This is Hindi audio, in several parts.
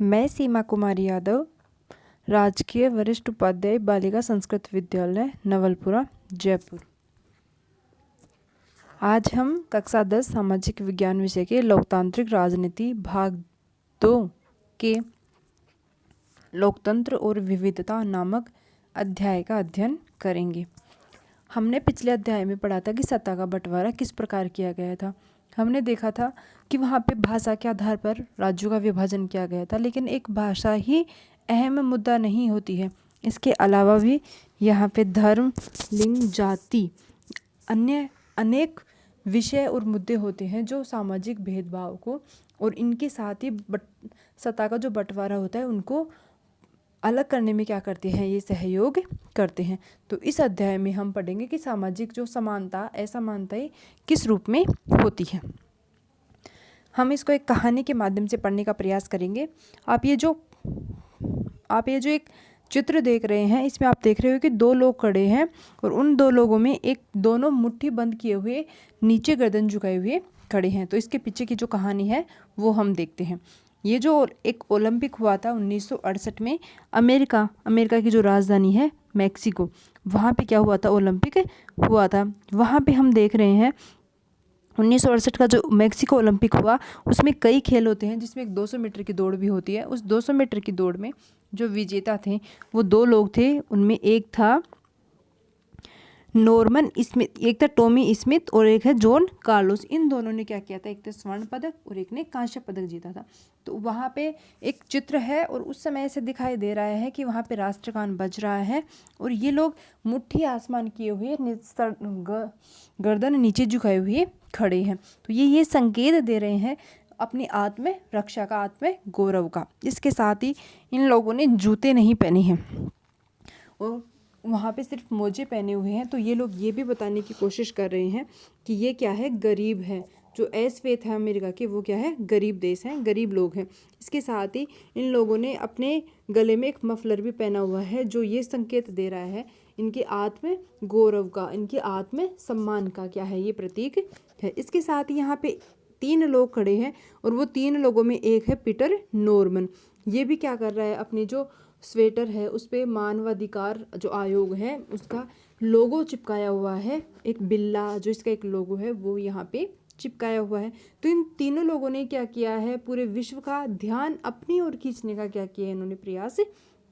मैं सीमा कुमारी यादव, राजकीय वरिष्ठ उपाध्याय बालिका संस्कृत विद्यालय नवलपुरा जयपुर। आज हम कक्षा 10 सामाजिक विज्ञान विषय के लोकतांत्रिक राजनीति भाग 2 के लोकतंत्र और विविधता नामक अध्याय का अध्ययन करेंगे। हमने पिछले अध्याय में पढ़ा था कि सत्ता का बंटवारा किस प्रकार किया गया था। हमने देखा था कि वहाँ पे भाषा के आधार पर राज्यों का विभाजन किया गया था, लेकिन एक भाषा ही अहम मुद्दा नहीं होती है। इसके अलावा भी यहाँ पे धर्म, लिंग, जाति, अन्य अनेक विषय और मुद्दे होते हैं जो सामाजिक भेदभाव को और इनके साथ ही सत्ता का जो बंटवारा होता है उनको अलग करने में क्या करते हैं, ये सहयोग करते हैं। तो इस अध्याय में हम पढ़ेंगे कि सामाजिक जो समानता असमानताएं किस रूप में होती हैं। हम इसको एक कहानी के माध्यम से पढ़ने का प्रयास करेंगे। आप ये जो एक चित्र देख रहे हैं, इसमें आप देख रहे हो कि दो लोग खड़े हैं और उन दो लोगों में दोनों मुट्ठी बंद किए हुए नीचे गर्दन झुकाए हुए खड़े हैं। तो इसके पीछे की जो कहानी है वो हम देखते हैं। ये जो एक ओलंपिक हुआ था 1968 में, अमेरिका की जो राजधानी है मैक्सिको, वहाँ पे क्या हुआ था, ओलंपिक हुआ था। वहाँ पे हम देख रहे हैं 1968 का जो मैक्सिको ओलंपिक हुआ उसमें कई खेल होते हैं, जिसमें एक 200 मीटर की दौड़ भी होती है। उस 200 मीटर की दौड़ में जो विजेता थे वो दो लोग थे। उनमें एक था नॉर्मन स्मिथ, एक था टॉमी स्मिथ और एक है जॉन कार्लोस। इन दोनों ने क्या किया था, एक था स्वर्ण पदक और एक ने कांस्य पदक जीता था। तो वहाँ पे एक चित्र है और उस समय ऐसे दिखाई दे रहा है कि वहाँ पे राष्ट्रगान बज रहा है और ये लोग मुट्ठी आसमान किए हुए गर्दन नीचे झुकाए हुए खड़े हैं। तो ये संकेत दे रहे हैं अपनी आत्म रक्षा का, आत्म गौरव का। इसके साथ ही इन लोगों ने जूते नहीं पहने हैं और वहाँ पे सिर्फ मोजे पहने हुए हैं। तो ये लोग ये भी बताने की कोशिश कर रहे हैं कि ये क्या है, गरीब है। जो श्वेत है अमेरिका के, वो क्या है, गरीब देश है, गरीब लोग हैं। इसके साथ ही इन लोगों ने अपने गले में एक मफलर भी पहना हुआ है, जो ये संकेत दे रहा है इनके आत्म गौरव का, इनके आत्म सम्मान का क्या है, ये प्रतीक है। इसके साथ ही यहाँ पे 3 लोग खड़े हैं और वो 3 लोगों में एक है पीटर नॉर्मन। ये भी क्या कर रहा है, अपनी जो स्वेटर है उस पे मानवाधिकार जो आयोग है उसका लोगो चिपकाया हुआ है। एक बिल्ला जो इसका एक लोगो है वो यहाँ पे चिपकाया हुआ है। तो इन तीनों लोगों ने क्या किया है, पूरे विश्व का ध्यान अपनी ओर खींचने का क्या किया है, इन्होंने प्रयास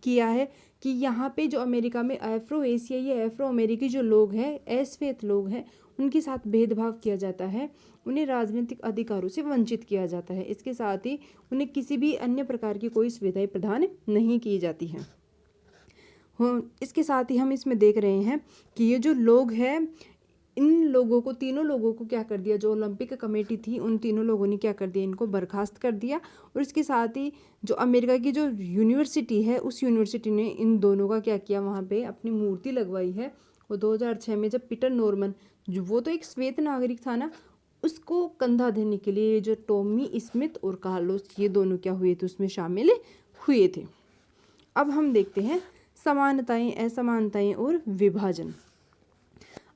किया है कि यहाँ पे जो अमेरिका में अफ्रो एशियाई या अफ्रो अमेरिकी जो लोग हैं, अश्वेत लोग हैं, उनके साथ भेदभाव किया जाता है, उन्हें राजनीतिक अधिकारों से वंचित किया जाता है। इसके साथ ही उन्हें किसी भी अन्य प्रकार की कोई सुविधाएं प्रदान नहीं की जाती हैं। इसके साथ ही हम इसमें देख रहे हैं कि ये जो लोग हैं, इन लोगों को, तीनों लोगों को क्या कर दिया, जो ओलंपिक कमेटी थी उन तीनों लोगों ने क्या कर दिया, इनको बर्खास्त कर दिया। और इसके साथ ही जो अमेरिका की जो यूनिवर्सिटी है उस यूनिवर्सिटी ने इन दोनों का क्या किया, वहाँ पे अपनी मूर्ति लगवाई है। वो 2006 में जब पीटर नॉर्मन, जो वो तो एक श्वेत नागरिक था ना, उसको कंधा देने के लिए जो टॉमी स्मिथ और कार्लोस, ये दोनों क्या हुए थे, उसमें शामिल हुए थे। अब हम देखते हैं समानताएं, असमानताएं और विभाजन।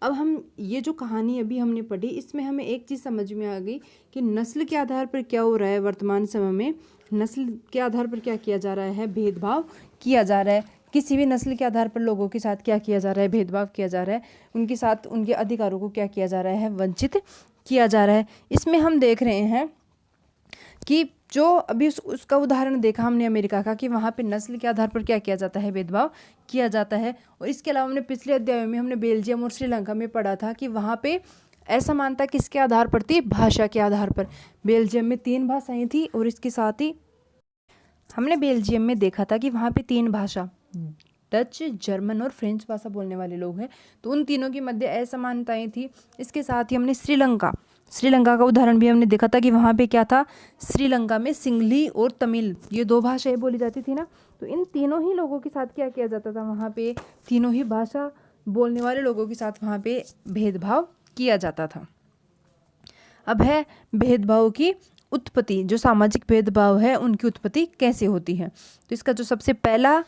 अब हम ये जो कहानी अभी हमने पढ़ी, इसमें हमें एक चीज़ समझ में आ गई कि नस्ल के आधार पर क्या हो रहा है। वर्तमान समय में नस्ल के आधार पर क्या किया जा रहा है, भेदभाव किया जा रहा है। किसी भी नस्ल के आधार पर लोगों के साथ क्या किया जा रहा है, भेदभाव किया जा रहा है। उनके साथ उनके अधिकारों को क्या किया जा रहा है, वंचित किया जा रहा है। इसमें हम देख रहे हैं कि जो अभी उसका उदाहरण देखा हमने अमेरिका का, कि वहाँ पे नस्ल के आधार पर क्या किया जाता है, भेदभाव किया जाता है। और इसके अलावा हमने पिछले अध्याय में हमने बेल्जियम और श्रीलंका में पढ़ा था कि वहाँ पे असमानता किसके आधार पर थी, भाषा के आधार पर। बेल्जियम में 3 भाषाएं थी और इसके साथ ही हमने बेल्जियम में देखा था कि वहाँ पे 3 भाषा, डच, जर्मन और फ्रेंच भाषा बोलने वाले लोग हैं। तो उन तीनों के मध्य असमानताएं थी। इसके साथ ही हमने श्रीलंका का उदाहरण भी हमने देखा था कि वहाँ पे क्या था, श्रीलंका में सिंगली और तमिल, ये 2 भाषाएं बोली जाती थी ना। तो इन तीनों ही लोगों के साथ क्या किया जाता था, वहाँ पे तीनों ही भाषा बोलने वाले लोगों के साथ वहाँ पे भेदभाव किया जाता था। अब है भेदभाव की उत्पत्ति, जो सामाजिक भेदभाव है उनकी उत्पत्ति कैसे होती है। तो इसका जो सबसे पहला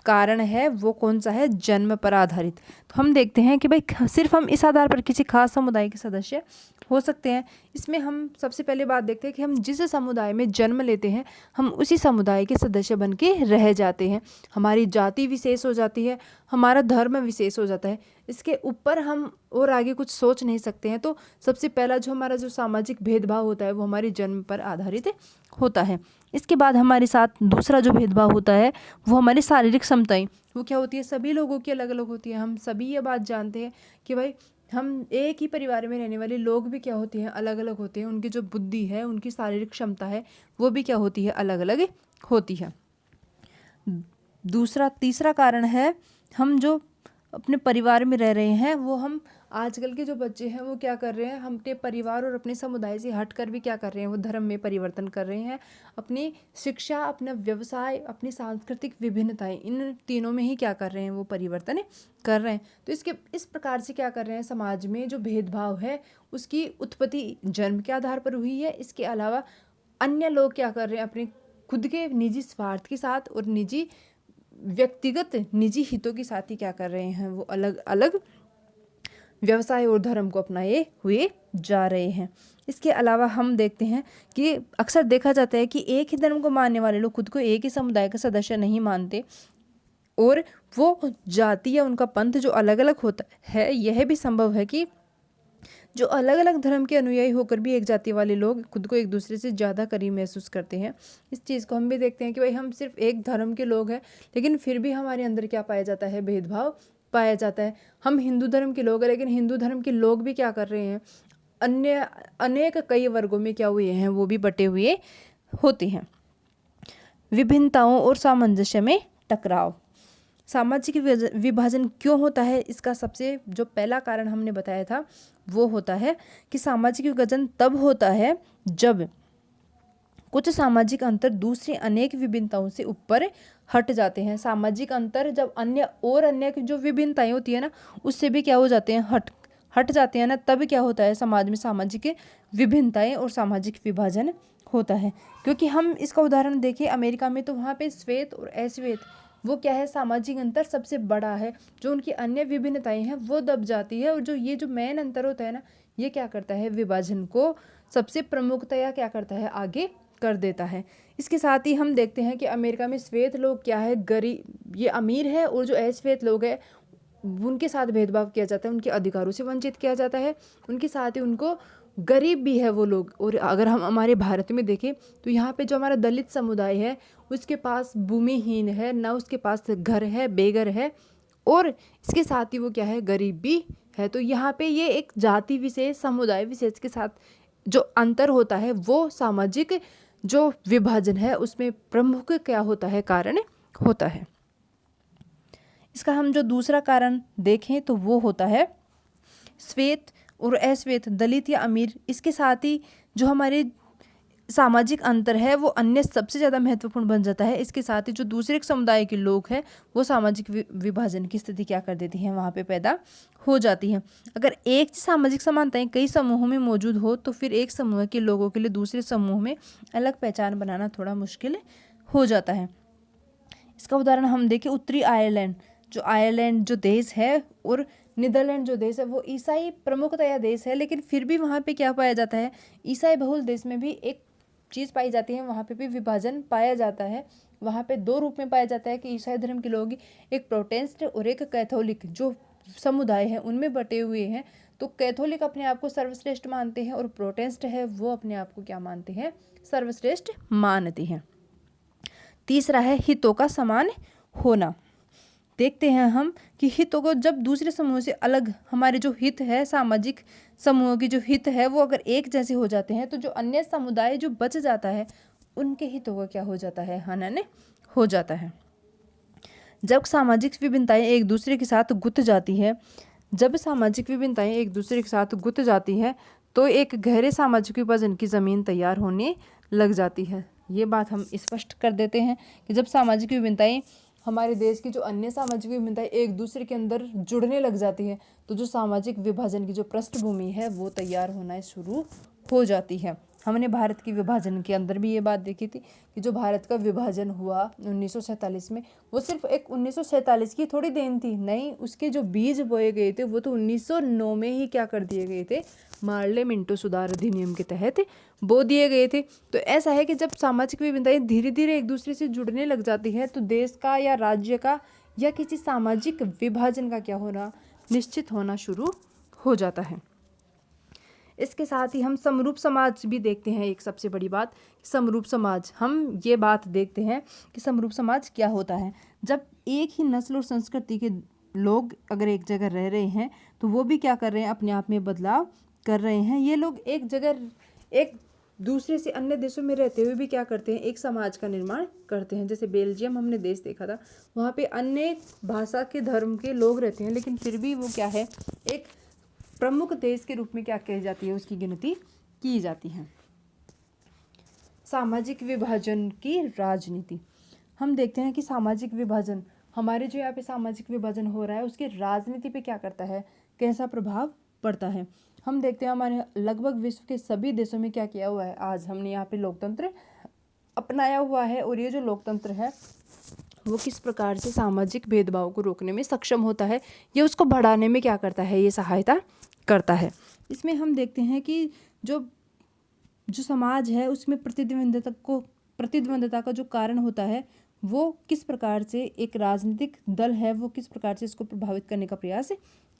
कारण है वो कौन सा है, जन्म पर आधारित। तो हम देखते हैं कि भाई सिर्फ हम इस आधार पर किसी खास समुदाय के सदस्य हो सकते हैं। इसमें हम सबसे पहले बात देखते हैं कि हम जिस समुदाय में जन्म लेते हैं हम उसी समुदाय के सदस्य बन के रह जाते हैं। हमारी जाति विशेष हो जाती है, हमारा धर्म विशेष हो जाता है, इसके ऊपर हम और आगे कुछ सोच नहीं सकते हैं। तो सबसे पहला जो हमारा जो सामाजिक भेदभाव होता है वो हमारे जन्म पर आधारित होता है। इसके बाद हमारे साथ दूसरा जो भेदभाव होता है वो हमारी शारीरिक क्षमताएं, वो क्या होती है, सभी लोगों की अलग अलग होती है। हम सभी ये बात जानते हैं कि भाई हम एक ही परिवार में रहने वाले लोग भी क्या होते हैं, अलग अलग होते हैं। उनकी जो बुद्धि है, उनकी शारीरिक क्षमता है, वो भी क्या होती है, अलग अलग होती है। तीसरा कारण है हम जो अपने परिवार में रह रहे हैं वो हम आजकल के जो बच्चे हैं वो क्या कर रहे हैं, हम अपने परिवार और अपने समुदाय से हटकर भी क्या कर रहे हैं, वो धर्म में परिवर्तन कर रहे हैं। अपनी शिक्षा, अपना व्यवसाय, अपनी सांस्कृतिक विभिन्नताएं, इन तीनों में ही क्या कर रहे हैं, वो परिवर्तन कर रहे हैं। तो इस प्रकार से क्या कर रहे हैं, समाज में जो भेदभाव है उसकी उत्पत्ति जन्म के आधार पर हुई है। इसके अलावा अन्य लोग क्या कर रहे हैं, अपने खुद के निजी स्वार्थ के साथ और व्यक्तिगत निजी हितों के साथ ही क्या कर रहे हैं, वो अलग अलग व्यवसाय और धर्म को अपनाए हुए जा रहे हैं। इसके अलावा हम देखते हैं कि अक्सर देखा जाता है कि एक ही धर्म को मानने वाले लोग खुद को एक ही समुदाय का सदस्य नहीं मानते, और वो जाति या उनका पंथ जो अलग अलग होता है, यह भी संभव है कि जो अलग अलग धर्म के अनुयायी होकर भी एक जाति वाले लोग खुद को एक दूसरे से ज़्यादा करीब महसूस करते हैं। इस चीज़ को हम भी देखते हैं कि भाई हम सिर्फ एक धर्म के लोग हैं, लेकिन फिर भी हमारे अंदर क्या पाया जाता है, भेदभाव पाया जाता है। हम हिंदू धर्म के लोग हैं, लेकिन हिंदू धर्म के लोग भी क्या कर रहे हैं, अनेक कई वर्गों में क्या हुए हैं, वो भी बटे हुए होते हैं। विभिन्नताओं और सामंजस्य में टकराव। सामाजिक विभाजन क्यों होता है, इसका सबसे जो पहला कारण हमने बताया था वो होता है कि सामाजिक विभाजन तब होता है जब कुछ सामाजिक अंतर दूसरी अनेक विभिन्नताओं से ऊपर हट जाते हैं। सामाजिक अंतर जब अन्य की जो विभिन्नताएं होती है ना, उससे भी क्या हो जाते हैं, हट जाते हैं ना, तब क्या होता है, समाज में सामाजिक विभिन्नताएं और सामाजिक विभाजन होता है। क्योंकि हम इसका उदाहरण देखें अमेरिका में, तो वहाँ पे श्वेत और अश्वेत वो क्या है, सामाजिक अंतर सबसे बड़ा है। जो उनकी अन्य विभिन्नताएं हैं वो दब जाती है, और जो मेन अंतर होता है ना, ये क्या करता है, विभाजन को सबसे प्रमुखतया क्या करता है, आगे कर देता है। इसके साथ ही हम देखते हैं कि अमेरिका में श्वेत लोग क्या है, गरीब, ये अमीर है, और जो अश्वेत लोग हैं उनके साथ भेदभाव किया जाता है, उनके अधिकारों से वंचित किया जाता है, उनके साथ ही उनको गरीब भी है वो लोग। और अगर हम हमारे भारत में देखें तो यहाँ पे जो हमारा दलित समुदाय है उसके पास भूमिहीन है, ना उसके पास घर है, बेघर है, और इसके साथ ही वो क्या है, गरीब भी है। तो यहाँ पे ये एक जाति विशेष, समुदाय विशेष के साथ जो अंतर होता है वो सामाजिक जो विभाजन है उसमें प्रमुख क्या होता है, कारण होता है। इसका हम जो दूसरा कारण देखें तो वो होता है श्वेत और अश्वेत, दलित या अमीर, इसके साथ ही जो हमारे सामाजिक अंतर है वो अन्य सबसे ज़्यादा महत्वपूर्ण बन जाता है। इसके साथ ही जो दूसरे समुदाय के लोग हैं वो सामाजिक विभाजन की स्थिति क्या कर देती हैं, वहाँ पे पैदा हो जाती है। अगर एक सामाजिक समानताएं कई समूहों में मौजूद हो तो फिर एक समूह के लोगों के लिए दूसरे समूह में अलग पहचान बनाना थोड़ा मुश्किल हो जाता है। इसका उदाहरण हम देखें, उत्तरी आयरलैंड जो देश है और नीदरलैंड जो देश है वो ईसाई प्रमुखतया देश है, लेकिन फिर भी वहाँ पे क्या पाया जाता है, ईसाई बहुल देश में भी एक चीज़ पाई जाती है, वहाँ पे भी विभाजन पाया जाता है। वहाँ पे दो रूप में पाया जाता है कि ईसाई धर्म के लोग एक प्रोटेस्टेंट और एक कैथोलिक जो समुदाय है उनमें बटे हुए हैं। तो कैथोलिक अपने आप को सर्वश्रेष्ठ मानते हैं और प्रोटेस्टेंट है वो अपने आप को क्या मानते हैं, सर्वश्रेष्ठ मानते हैं। तीसरा है हितों का समान होना। देखते हैं हम कि हितों को जब दूसरे समूह से अलग, हमारे जो हित है, सामाजिक समूहों की जो हित है वो अगर एक जैसे हो जाते हैं तो जो अन्य समुदाय जो बच जाता है उनके हितों का क्या हो जाता है, हनन हो जाता है। जब सामाजिक विभिन्नताएं एक दूसरे के साथ गुथ जाती है तो एक गहरे सामाजिक विभाजन की ज़मीन तैयार होने लग जाती है। ये बात हम स्पष्ट कर देते हैं कि जब सामाजिक विभिन्नताएं, हमारे देश की जो अन्य सामाजिक विभिन्नताएं एक दूसरे के अंदर जुड़ने लग जाती है तो जो सामाजिक विभाजन की जो पृष्ठभूमि है वो तैयार होना शुरू हो जाती है। हमने भारत के विभाजन के अंदर भी ये बात देखी थी कि जो भारत का विभाजन हुआ 1947 में, वो सिर्फ एक 1947 की थोड़ी देन थी, नहीं, उसके जो बीज बोए गए थे वो तो 1909 में ही क्या कर दिए गए थे, मार्ले मिंटो सुधार अधिनियम के तहत बो दिए गए थे। तो ऐसा है कि जब सामाजिक विभिन्नताएं धीरे धीरे एक दूसरे से जुड़ने लग जाती है तो देश का या राज्य का या किसी सामाजिक विभाजन का क्या होना, निश्चित होना शुरू हो जाता है। इसके साथ ही हम समरूप समाज भी देखते हैं। एक सबसे बड़ी बात, समरूप समाज, हम ये बात देखते हैं कि समरूप समाज क्या होता है। जब एक ही नस्ल और संस्कृति के लोग अगर एक जगह रह रहे हैं तो वो भी क्या कर रहे हैं, अपने आप में बदलाव कर रहे हैं। ये लोग एक जगह एक दूसरे से अन्य देशों में रहते हुए भी क्या करते हैं, एक समाज का निर्माण करते हैं। जैसे बेल्जियम हमने देश देखा था, वहाँ पे अन्य भाषा के धर्म के लोग रहते हैं, लेकिन फिर भी वो क्या है, एक प्रमुख देश के रूप में क्या कही जाती है, उसकी गिनती की जाती है। सामाजिक विभाजन की राजनीति, हम देखते हैं कि सामाजिक विभाजन, हमारे जो यहाँ पे सामाजिक विभाजन हो रहा है उसकी राजनीति पे क्या करता है, कैसा प्रभाव पड़ता है। हम देखते हैं हमारे लगभग विश्व के सभी देशों में क्या किया हुआ है, आज हमने यहाँ पे लोकतंत्र अपनाया हुआ है, और ये जो लोकतंत्र है वो किस प्रकार से सामाजिक भेदभाव को रोकने में सक्षम होता है, ये उसको बढ़ाने में क्या करता है, ये सहायता करता है। इसमें हम देखते हैं कि जो समाज है उसमें प्रतिद्वंद्विता का जो कारण होता है वो किस प्रकार से एक राजनीतिक दल है वो किस प्रकार से इसको प्रभावित करने का प्रयास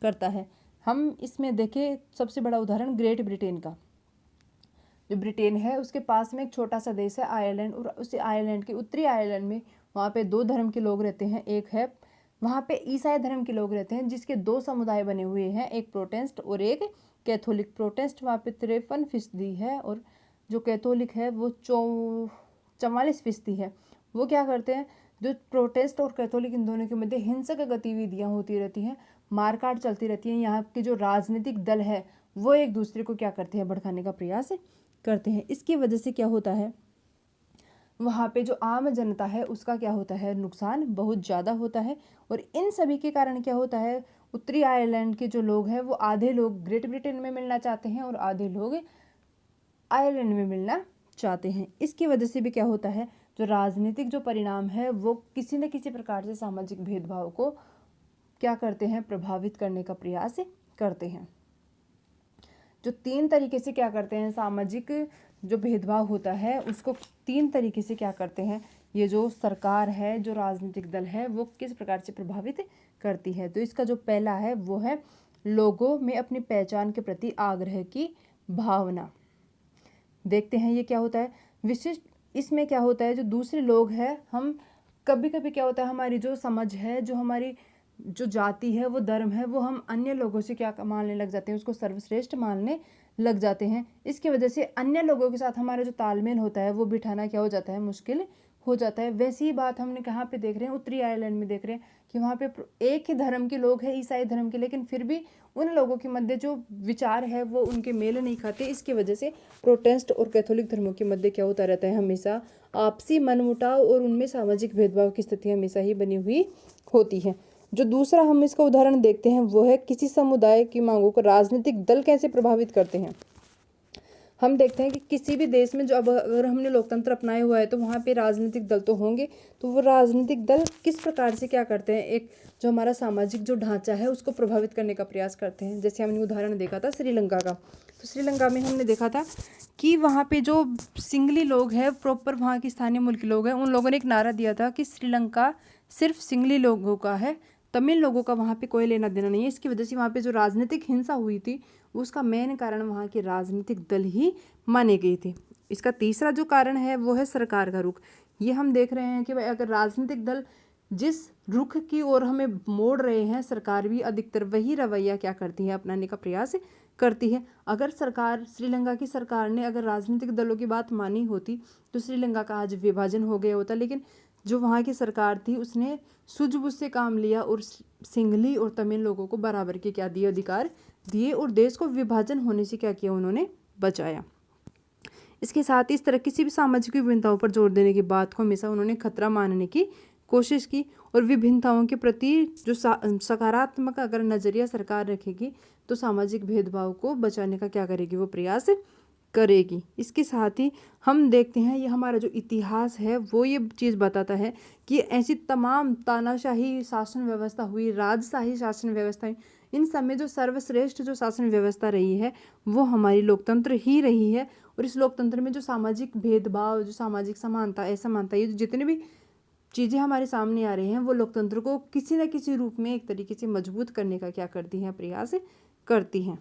करता है। हम इसमें देखें सबसे बड़ा उदाहरण ग्रेट ब्रिटेन का, जो ब्रिटेन है उसके पास में एक छोटा सा देश है आयरलैंड, और उसी आयरलैंड के उत्तरी आयरलैंड में वहाँ पे 2 धर्म के लोग रहते हैं। एक है वहाँ पे ईसाई धर्म के लोग रहते हैं जिसके 2 समुदाय बने हुए हैं, एक प्रोटेस्टेंट और एक कैथोलिक। प्रोटेस्टेंट वहाँ पे 53% है और जो कैथोलिक है वो 44% है। वो क्या करते हैं, जो प्रोटेस्टेंट और कैथोलिक इन दोनों के मध्य हिंसक गतिविधियाँ होती रहती हैं, मारकाट चलती रहती है। यहाँ के जो राजनीतिक दल है वो एक दूसरे को क्या करते हैं, भड़काने का प्रयास करते हैं। इसकी वजह से क्या होता है, वहाँ पे जो आम जनता है उसका क्या होता है, नुकसान बहुत ज़्यादा होता है। और इन सभी के कारण क्या होता है, उत्तरी आयरलैंड के जो लोग हैं वो आधे लोग ग्रेट ब्रिटेन में मिलना चाहते हैं और आधे लोग आयरलैंड में मिलना चाहते हैं। इसकी वजह से भी क्या होता है, जो राजनीतिक जो परिणाम है वो किसी न किसी प्रकार से सामाजिक भेदभाव को क्या करते हैं, प्रभावित करने का प्रयास करते हैं। जो 3 तरीके से क्या करते हैं, सामाजिक जो भेदभाव होता है उसको 3 तरीके से क्या करते हैं, ये जो सरकार है, जो राजनीतिक दल है वो किस प्रकार से प्रभावित करती है। तो इसका जो पहला है वो है लोगों में अपनी पहचान के प्रति आग्रह की भावना। देखते हैं ये क्या होता है, विशिष्ट, इसमें क्या होता है, जो दूसरे लोग हैं, हम कभी कभी क्या होता है, हमारी जो समझ है, जो हमारी जो जाति है, वो धर्म है, वो हम अन्य लोगों से क्या मानने लग जाते हैं, उसको सर्वश्रेष्ठ मानने लग जाते हैं। इसकी वजह से अन्य लोगों के साथ हमारा जो तालमेल होता है वो बिठाना क्या हो जाता है, मुश्किल हो जाता है। वैसी ही बात हमने कहाँ पे देख रहे हैं, उत्तरी आयरलैंड में देख रहे हैं कि वहाँ पे एक ही धर्म के लोग हैं, ईसाई धर्म के, लेकिन फिर भी उन लोगों के मध्य जो विचार है वो उनके मेल नहीं खाते। इसकी वजह से प्रोटेस्टेंट और कैथोलिक धर्मों के मध्य क्या होता रहता है, हमेशा आपसी मनमुटाव और उनमें सामाजिक भेदभाव की स्थिति हमेशा ही बनी हुई होती है। जो दूसरा हम इसका उदाहरण देखते हैं वो है किसी समुदाय की मांगों को राजनीतिक दल कैसे प्रभावित करते हैं। हम देखते हैं कि किसी भी देश में जो अब अगर हमने लोकतंत्र अपनाया हुआ है तो वहाँ पे राजनीतिक दल तो होंगे, तो वो राजनीतिक दल किस प्रकार से क्या करते हैं, एक जो हमारा सामाजिक जो ढांचा है उसको प्रभावित करने का प्रयास करते हैं। जैसे हमने उदाहरण देखा था श्रीलंका का, तो श्रीलंका में हमने देखा था कि वहाँ पे जो सिंगली लोग हैं, प्रॉपर वहाँ के स्थानीय मूल के लोग हैं, उन लोगों ने एक नारा दिया था कि श्रीलंका सिर्फ सिंगली लोगों का है, तमिल लोगों का वहाँ पे कोई लेना देना नहीं है। इसकी वजह से वहाँ पे जो राजनीतिक हिंसा हुई थी उसका मेन कारण वहाँ के राजनीतिक दल ही माने गए थे। इसका तीसरा जो कारण है वो है सरकार का रुख। ये हम देख रहे हैं कि भाई अगर राजनीतिक दल जिस रुख की ओर हमें मोड़ रहे हैं, सरकार भी अधिकतर वही रवैया क्या करती है, अपनाने का प्रयास करती है। अगर सरकार, श्रीलंका की सरकार ने अगर राजनीतिक दलों की बात मानी होती तो श्रीलंका का आज विभाजन हो गया होता, लेकिन जो वहाँ की सरकार थी उसने सूझबूझ से काम लिया और सिंघली और तमिल लोगों को बराबर के क्या दिए, अधिकार दिए, और देश को विभाजन होने से क्या किया, उन्होंने बचाया। इसके साथ ही इस तरह किसी भी सामाजिक विभिन्नताओं पर जोर देने की बात को हमेशा उन्होंने खतरा मानने की कोशिश की, और विभिन्नताओं के प्रति जो सकारात्मक अगर नज़रिया सरकार रखेगी तो सामाजिक भेदभाव को बचाने का क्या करेगी, वो प्रयास करेगी। इसके साथ ही हम देखते हैं ये हमारा जो इतिहास है वो ये चीज़ बताता है कि ऐसी तमाम तानाशाही शासन व्यवस्था हुई, राजशाही शासन व्यवस्था हुई, इन सब में जो सर्वश्रेष्ठ जो शासन व्यवस्था रही है वो हमारी लोकतंत्र ही रही है। और इस लोकतंत्र में जो सामाजिक भेदभाव, जो सामाजिक समानता, असमानता, ये जितने भी चीज़ें हमारे सामने आ रही हैं वो लोकतंत्र को किसी न किसी रूप में एक तरीके से मजबूत करने का क्या करती हैं, प्रयास करती हैं।